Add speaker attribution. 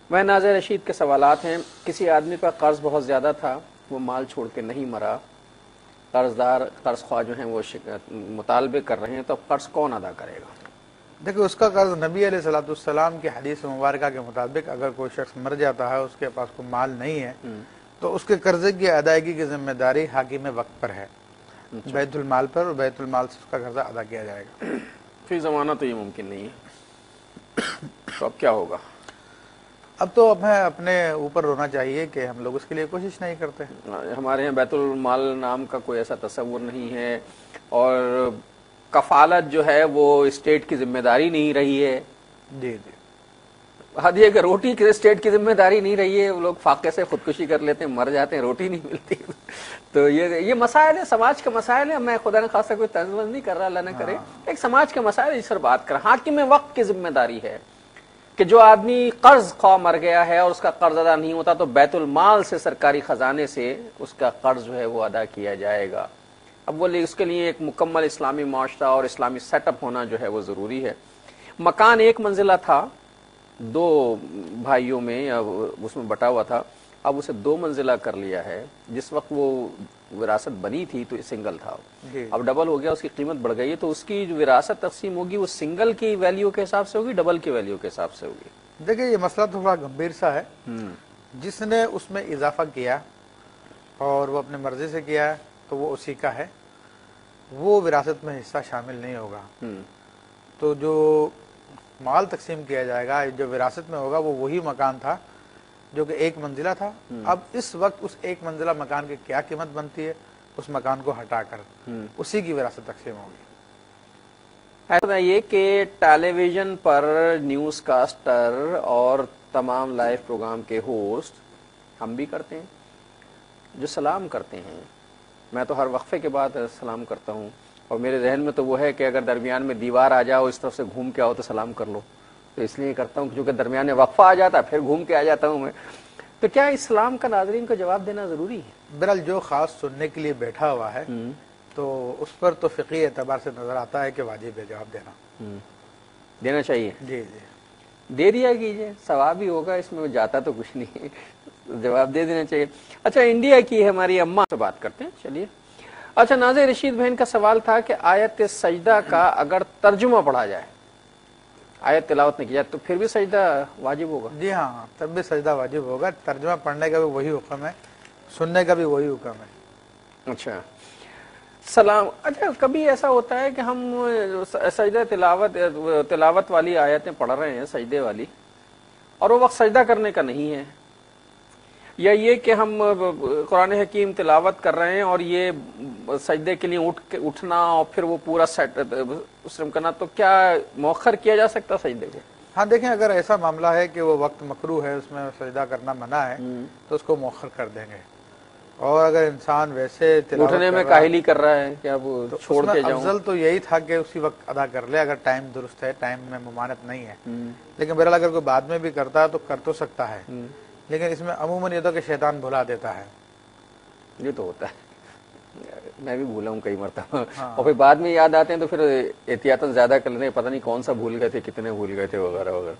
Speaker 1: میں ناظر رشید کے سوالات ہیں. کسی آدمی کا قرض بہت زیادہ تھا، وہ مال چھوڑ کے نہیں مرا، قرض خواہ جو ہیں وہ مطالبے کر رہے ہیں، تو اب قرض کون ادا کرے گا؟
Speaker 2: دیکھیں اس کا قرض نبی علیہ الصلوۃ والسلام کی حدیث مبارکہ کے مطابق اگر کوئی شخص مر جاتا ہے، اس کے پاس کوئی مال نہیں ہے، تو اس کے قرضے کی ادائیگی کی ذمہ داری حاکم وقت پر ہے، بیت المال پر، اور بیت المال سے اس کا قرضہ ادا کیا جائے گا.
Speaker 1: فی زمانہ تو یہ ممکن نہیں ہے، تو اب کیا ہوگا؟
Speaker 2: اب تو ہمیں اپنے اوپر رونا چاہیے کہ ہم لوگ اس کے لیے کوشش نہیں کرتے.
Speaker 1: ہمارے یہاں بیت المال نام کا کوئی ایسا تصور نہیں ہے، اور کفالت جو ہے وہ اسٹیٹ کی ذمہ داری نہیں رہی ہے.
Speaker 2: جی جی
Speaker 1: حد یہ کہ روٹی کی اسٹیٹ کی ذمہ داری نہیں رہی ہے، وہ لوگ فاقے سے خودکشی کر لیتے ہیں، مر جاتے ہیں، روٹی نہیں ملتی. تو یہ مسائل ہے، سماج کے مسائل ہیں. میں خدا نے خاصا کوئی طنز نہیں کر رہا، اللہ نہ کرے، ایک سماج کے مسائل اس پر بات کر. حاکم وقت کی ذمہ داری ہے کہ جو آدمی قرض خواہ مر گیا ہے اور اس کا قرض ادا نہیں ہوتا تو بیت المال سے، سرکاری خزانے سے اس کا قرض جو ہے وہ ادا کیا جائے گا. اب وہ اس کے لیے ایک مکمل اسلامی معاشرہ اور اسلامی سیٹ اپ ہونا جو ہے وہ ضروری ہے. مکان ایک منزلہ تھا، دو بھائیوں میں یا اس میں بٹا ہوا تھا، اب اسے 2 منزلہ کر لیا ہے. جس وقت وہ وراثت بنی تھی تو سنگل تھا، اب ڈبل ہو گیا، اس کی قیمت بڑھ گئی ہے. تو اس کی جو وراثت تقسیم ہوگی وہ سنگل کی ویلیو کے حساب سے ہوگی، ڈبل کی ویلیو کے حساب سے ہوگی.
Speaker 2: دیکھیں یہ مسئلہ تھوڑا گمبھیر سا ہے. جس نے اس میں اضافہ کیا اور وہ اپنے مرضی سے کیا ہے تو وہ اسی کا ہے، وہ وراثت میں حصہ شامل نہیں ہوگا. تو جو مال تقسیم کیا جائے گا، جو وراثت میں ہوگا، وہ وہی مکان تھا جو کہ 1 منزلہ تھا. اب اس وقت اس 1 منزلہ مکان کی کیا قیمت بنتی ہے، اس مکان کو ہٹا کر اسی کی وراثت تقسیم ہوگی.
Speaker 1: ایسا یہ کہ ٹیلی ویژن پر نیوز کاسٹر اور تمام لائیو پروگرام کے ہوسٹ ہم بھی کرتے ہیں جو سلام کرتے ہیں. میں تو ہر وقفے کے بعد سلام کرتا ہوں، اور میرے ذہن میں تو وہ ہے کہ اگر درمیان میں دیوار آ جاؤ، اس طرف سے گھوم کے آؤ تو سلام کر لو. تو اس لیے کرتا ہوں کیونکہ درمیان میں وقفہ آ جاتا ہے، پھر گھوم کے آ جاتا ہوں میں. تو کیا اسلام کا ناظرین کو جواب دینا ضروری ہے؟
Speaker 2: بہرحال جو خاص سننے کے لیے بیٹھا ہوا ہے تو اس پر تو فقہی اعتبار سے نظر آتا ہے کہ واجب ہے جواب
Speaker 1: دینا چاہیے.
Speaker 2: جی جی
Speaker 1: دے دیا کیجئے، ثواب ہی ہوگا، اس میں جاتا تو کچھ نہیں، جواب دے دینا چاہیے. اچھا انڈیا کی ہماری اماں سے بات کرتے ہیں، چلیے. اچھا ناظر رشید بہن کا سوال تھا کہ آیت سجدہ کا اگر ترجمہ پڑھا جائے، آیت تلاوت نہیں کی جائے، تو پھر بھی سجدہ واجب ہوگا؟
Speaker 2: جی ہاں، تب بھی سجدہ واجب ہوگا. ترجمہ پڑھنے کا بھی وہی حکم ہے، سننے کا بھی وہی حکم ہے.
Speaker 1: اچھا سلام. اچھا کبھی ایسا ہوتا ہے کہ ہم سجدہ تلاوت والی آیتیں پڑھ رہے ہیں، سجدے والی، اور وہ وقت سجدہ کرنے کا نہیں ہے، یا یہ کہ ہم قرآن حکیم تلاوت کر رہے ہیں اور یہ سجدے کے لیے اٹھنا اور پھر وہ پورا سیٹ کرنا، تو کیا مؤخر کیا جا سکتا سجدے کو؟
Speaker 2: ہاں دیکھیں، اگر ایسا معاملہ ہے کہ وہ وقت مکروہ ہے، اس میں سجدہ کرنا منع ہے، تو اس کو مؤخر کر دیں گے. اور اگر انسان ویسے
Speaker 1: اٹھنے میں کاہلی کر رہا ہے کہ اب چھوڑ کے جاؤں،
Speaker 2: افضل تو یہی تھا کہ اسی وقت ادا کر لے اگر ٹائم درست ہے، ٹائم میں ممانعت نہیں ہے. لیکن بہرحال اگر کوئی بعد میں بھی کرتا ہے تو کر تو سکتا ہے، لیکن اس میں عموماً یہ تو کہ شیطان بھلا دیتا ہے.
Speaker 1: یہ تو ہوتا ہے، میں بھی بھولا ہوں کئی مرتبہ، اور پھر بعد میں یاد آتے ہیں تو پھر احتیاطاً زیادہ کر لیتے ہیں، پتہ نہیں کون سا بھول گئے تھے، کتنے بھول گئے تھے، وغیرہ وغیرہ.